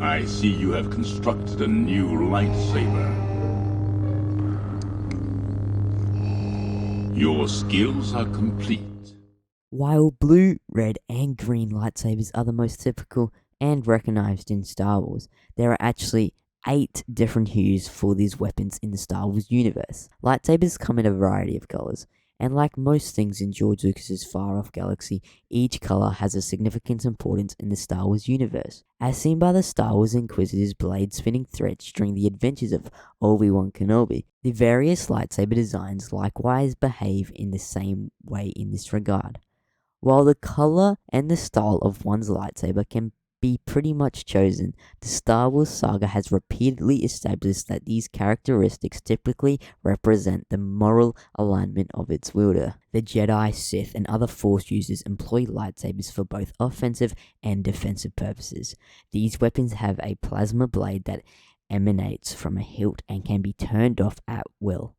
I see you have constructed a new lightsaber. Your skills are complete. While blue, red, and green lightsabers are the most typical and recognized in Star Wars, there are actually 8 different hues for these weapons in the Star Wars universe. Lightsabers come in a variety of colors, and like most things in George Lucas's far-off galaxy, each color has a significant importance in the Star Wars universe. As seen by the Star Wars Inquisitors' blade-spinning threats during the adventures of Obi-Wan Kenobi, the various lightsaber designs likewise behave in the same way in this regard. While the color and the style of one's lightsaber can be pretty much chosen, the Star Wars saga has repeatedly established that these characteristics typically represent the moral alignment of its wielder. The Jedi, Sith, and other Force users employ lightsabers for both offensive and defensive purposes. These weapons have a plasma blade that emanates from a hilt and can be turned off at will.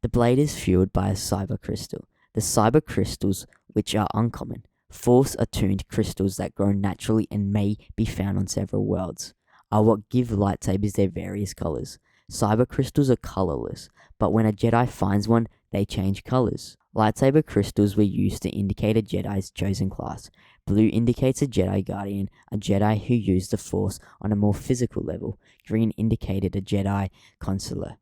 The blade is fueled by a cyber crystal. The cyber crystals, which are uncommon, force-attuned crystals that grow naturally and may be found on several worlds, are what give lightsabers their various colors. Cyber crystals are colorless, but when a Jedi finds one, they change colors. Lightsaber crystals were used to indicate a Jedi's chosen class. Blue indicates a Jedi Guardian, a Jedi who used the Force on a more physical level. Green indicated a Jedi Consular,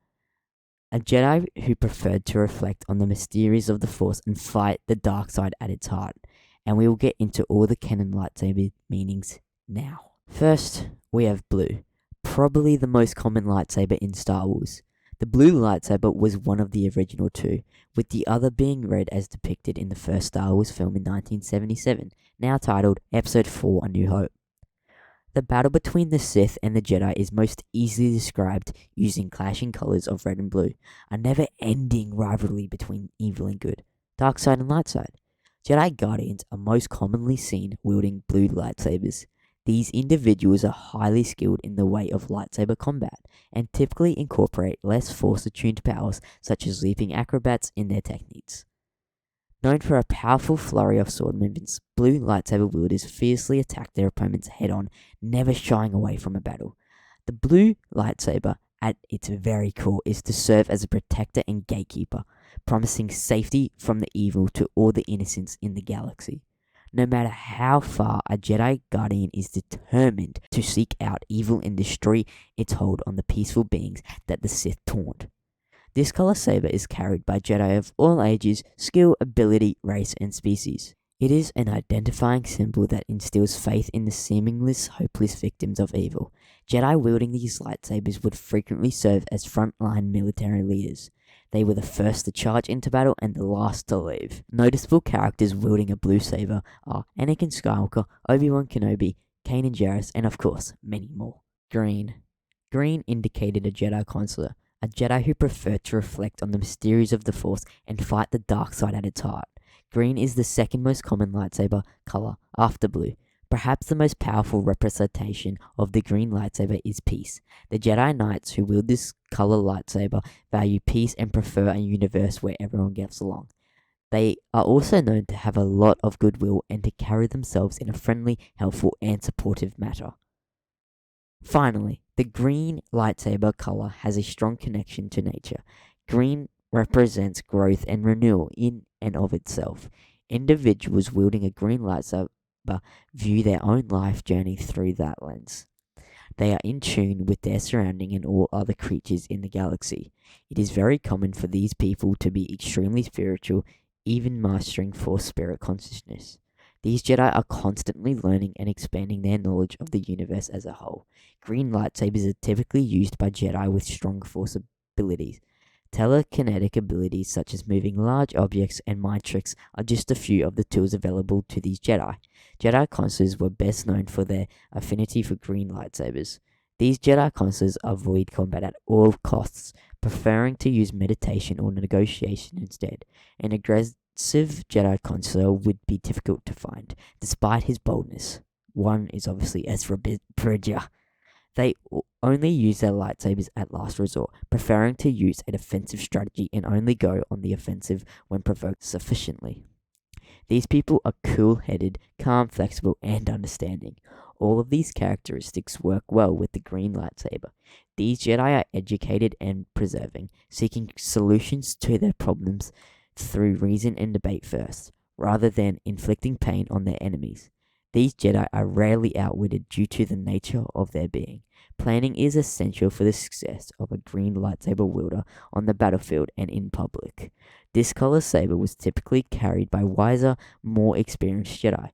a Jedi who preferred to reflect on the mysteries of the Force and fight the dark side at its heart. And we will get into all the canon lightsaber meanings now. First, we have blue, probably the most common lightsaber in Star Wars. The blue lightsaber was one of the original 2, with the other being red as depicted in the first Star Wars film in 1977, now titled Episode 4: A New Hope. The battle between the Sith and the Jedi is most easily described using clashing colors of red and blue, a never-ending rivalry between evil and good, dark side and light side. Jedi Guardians are most commonly seen wielding blue lightsabers. These individuals are highly skilled in the way of lightsaber combat and typically incorporate less force-attuned powers such as leaping acrobats in their techniques. Known for a powerful flurry of sword movements, blue lightsaber wielders fiercely attack their opponents head-on, never shying away from a battle. The blue lightsaber, at its very core, is to serve as a protector and gatekeeper, promising safety from the evil to all the innocents in the galaxy. No matter how far, a Jedi Guardian is determined to seek out evil and destroy its hold on the peaceful beings that the Sith taunt. This color saber is carried by Jedi of all ages, skill, ability, race, and species. It is an identifying symbol that instills faith in the seemingly hopeless victims of evil. Jedi wielding these lightsabers would frequently serve as frontline military leaders. They were the first to charge into battle and the last to leave. Noticeable characters wielding a blue saber are Anakin Skywalker, Obi-Wan Kenobi, Kanan Jarrus, and of course, many more. Green. Green indicated a Jedi Consular, a Jedi who preferred to reflect on the mysteries of the Force and fight the dark side at its heart. Green is the second most common lightsaber color after blue. Perhaps the most powerful representation of the green lightsaber is peace. The Jedi Knights who wield this color lightsaber value peace and prefer a universe where everyone gets along. They are also known to have a lot of goodwill and to carry themselves in a friendly, helpful, and supportive manner. Finally, the green lightsaber color has a strong connection to nature. Green represents growth and renewal in and of itself. Individuals wielding a green lightsaber view their own life journey through that lens. They are in tune with their surrounding and all other creatures in the galaxy. It is very common for these people to be extremely spiritual, even mastering Force spirit consciousness. These Jedi are constantly learning and expanding their knowledge of the universe as a whole. Green lightsabers are typically used by Jedi with strong Force abilities. Telekinetic abilities such as moving large objects and mind tricks are just a few of the tools available to these Jedi. Jedi Consulars were best known for their affinity for green lightsabers. These Jedi Consulars avoid combat at all costs, preferring to use meditation or negotiation instead. An aggressive Jedi Consular would be difficult to find, despite his boldness. One is obviously Ezra Bridger. They only use their lightsabers at last resort, preferring to use a defensive strategy and only go on the offensive when provoked sufficiently. These people are cool-headed, calm, flexible, and understanding. all of these characteristics work well with the green lightsaber. These Jedi are educated and persevering, seeking solutions to their problems through reason and debate first, rather than inflicting pain on their enemies. These Jedi are rarely outwitted due to the nature of their being. Planning is essential for the success of a green lightsaber wielder on the battlefield and in public. This color saber was typically carried by wiser, more experienced Jedi.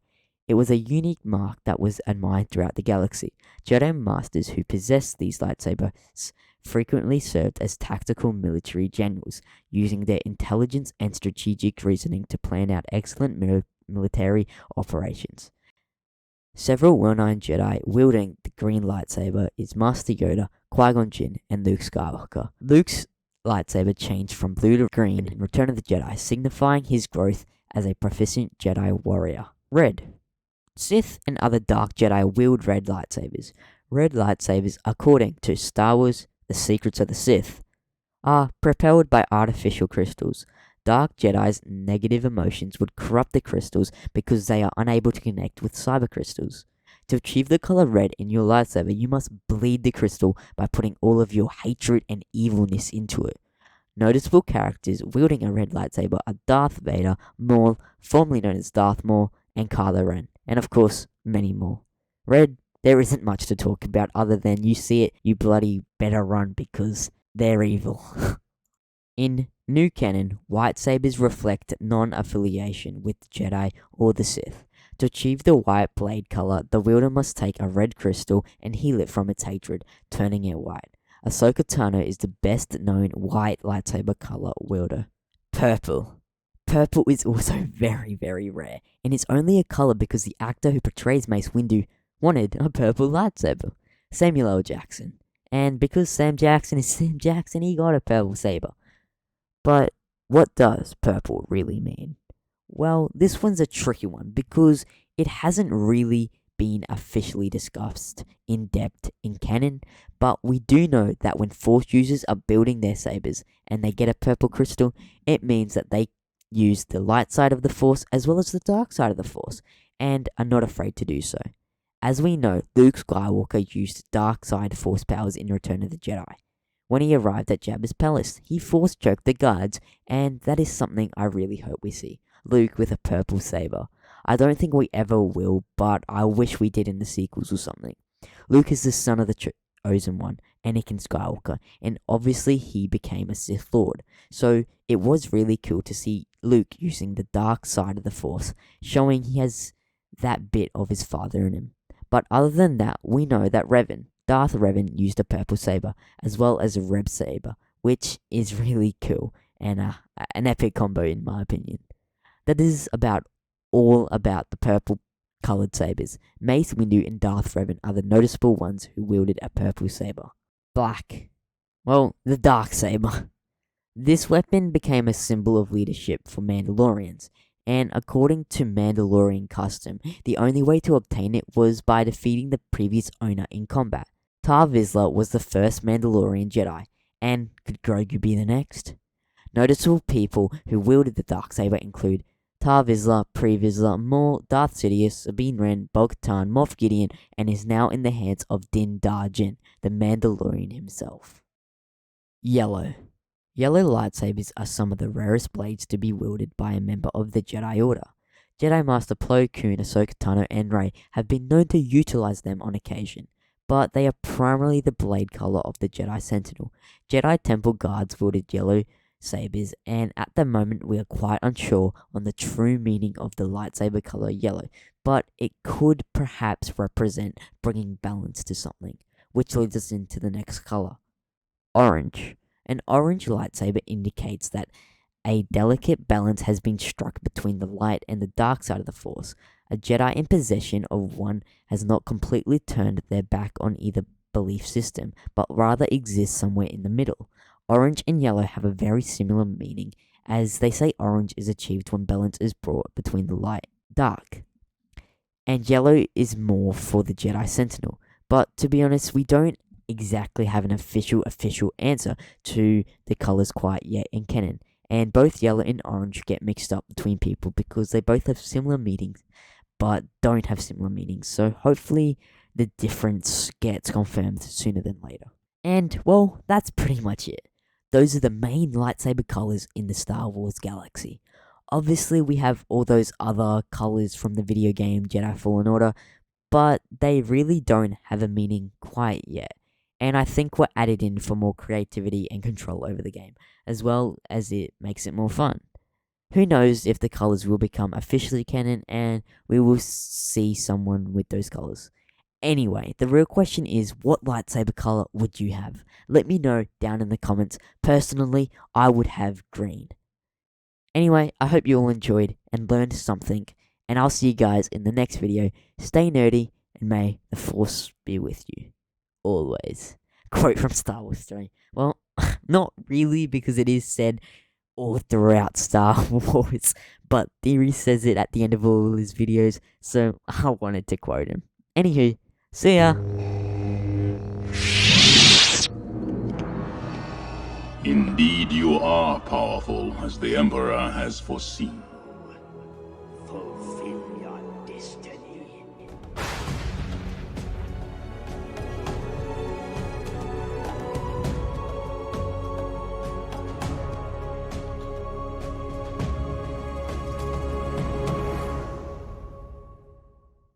It was a unique mark that was admired throughout the galaxy. Jedi Masters who possessed these lightsabers frequently served as tactical military generals, using their intelligence and strategic reasoning to plan out excellent military operations. Several well-known Jedi wielding the green lightsaber is Master Yoda, Qui-Gon Jinn, and Luke Skywalker. Luke's lightsaber changed from blue to green in Return of the Jedi, signifying his growth as a proficient Jedi warrior. Red. Sith and other dark Jedi wield red lightsabers. Red lightsabers, according to Star Wars, The Secrets of the Sith, are propelled by artificial crystals. Dark Jedi's negative emotions would corrupt the crystals because they are unable to connect with cyber crystals. To achieve the color red in your lightsaber, you must bleed the crystal by putting all of your hatred and evilness into it. Noticeable characters wielding a red lightsaber are Darth Vader, Maul, formerly known as Darth Maul, and Kylo Ren, and of course, many more. Red, there isn't much to talk about other than you see it, you bloody better run because they're evil. In New Canon, white sabers reflect non-affiliation with the Jedi or the Sith. To achieve the white blade color, the wielder must take a red crystal and heal it from its hatred, turning it white. Ahsoka Tano is the best known white lightsaber color wielder. Purple. Purple is also very, very rare, and it's only a color because the actor who portrays Mace Windu wanted a purple lightsaber, Samuel L. Jackson. And because Sam Jackson is Sam Jackson, he got a purple saber. But what does purple really mean? Well, this one's a tricky one because it hasn't really been officially discussed in depth in canon, but we do know that when Force users are building their sabers and they get a purple crystal, it means that they use the light side of the Force as well as the dark side of the Force, and are not afraid to do so. As we know, Luke Skywalker used dark side Force powers in Return of the Jedi. When he arrived at Jabba's palace, he force choked the guards, and that is something I really hope we see. Luke with a purple saber. I don't think we ever will, but I wish we did in the sequels or something. Luke is the son of the chosen one, Anakin Skywalker, and obviously he became a Sith Lord. So it was really cool to see Luke using the dark side of the Force, showing he has that bit of his father in him. But other than that, we know that Darth Revan used a purple saber, as well as a red saber, which is really cool, and an epic combo in my opinion. That is all about the purple coloured sabers. Mace Windu and Darth Revan are the noticeable ones who wielded a purple saber. Black. Well, the Darksaber. This weapon became a symbol of leadership for Mandalorians, and according to Mandalorian custom, the only way to obtain it was by defeating the previous owner in combat. Tar Vizsla was the first Mandalorian Jedi, and could Grogu be the next? Noticeable people who wielded the Darksaber include Tar Vizsla, Pre Vizsla, Maul, Darth Sidious, Sabine Wren, Bo-Katan, Moff Gideon, and is now in the hands of Din Djarin, the Mandalorian himself. Yellow. Yellow lightsabers are some of the rarest blades to be wielded by a member of the Jedi Order. Jedi Master Plo Koon, Ahsoka Tano, and Rey have been known to utilize them on occasion, but they are primarily the blade color of the Jedi Sentinel. Jedi Temple guards wielded yellow sabers, and at the moment we are quite unsure on the true meaning of the lightsaber color yellow, but it could perhaps represent bringing balance to something, which leads us into the next color. Orange. An orange lightsaber indicates that a delicate balance has been struck between the light and the dark side of the Force. A Jedi in possession of one has not completely turned their back on either belief system, but rather exists somewhere in the middle. Orange and yellow have a very similar meaning, as they say orange is achieved when balance is brought between the light and dark. And yellow is more for the Jedi Sentinel. But to be honest, we don't exactly have an official answer to the colors quite yet in canon, and both yellow and orange get mixed up between people because they both have similar meanings, but don't have similar meanings. So hopefully the difference gets confirmed sooner than later. And well, that's pretty much it. Those are the main lightsaber colors in the Star Wars galaxy. Obviously, we have all those other colors from the video game Jedi Fallen Order, but they really don't have a meaning quite yet. And I think were added in for more creativity and control over the game, as well as it makes it more fun. Who knows if the colors will become officially canon and we will see someone with those colors. Anyway, the real question is, what lightsaber color would you have? Let me know down in the comments. Personally, I would have green. Anyway, I hope you all enjoyed and learned something, and I'll see you guys in the next video. Stay nerdy, and may the Force be with you. Always. Quote from Star Wars 3. Well, not really, because it is said all throughout Star Wars, but Theory says it at the end of all his videos, so I wanted to quote him. Anywho, see ya! Indeed, you are powerful, as the Emperor has foreseen.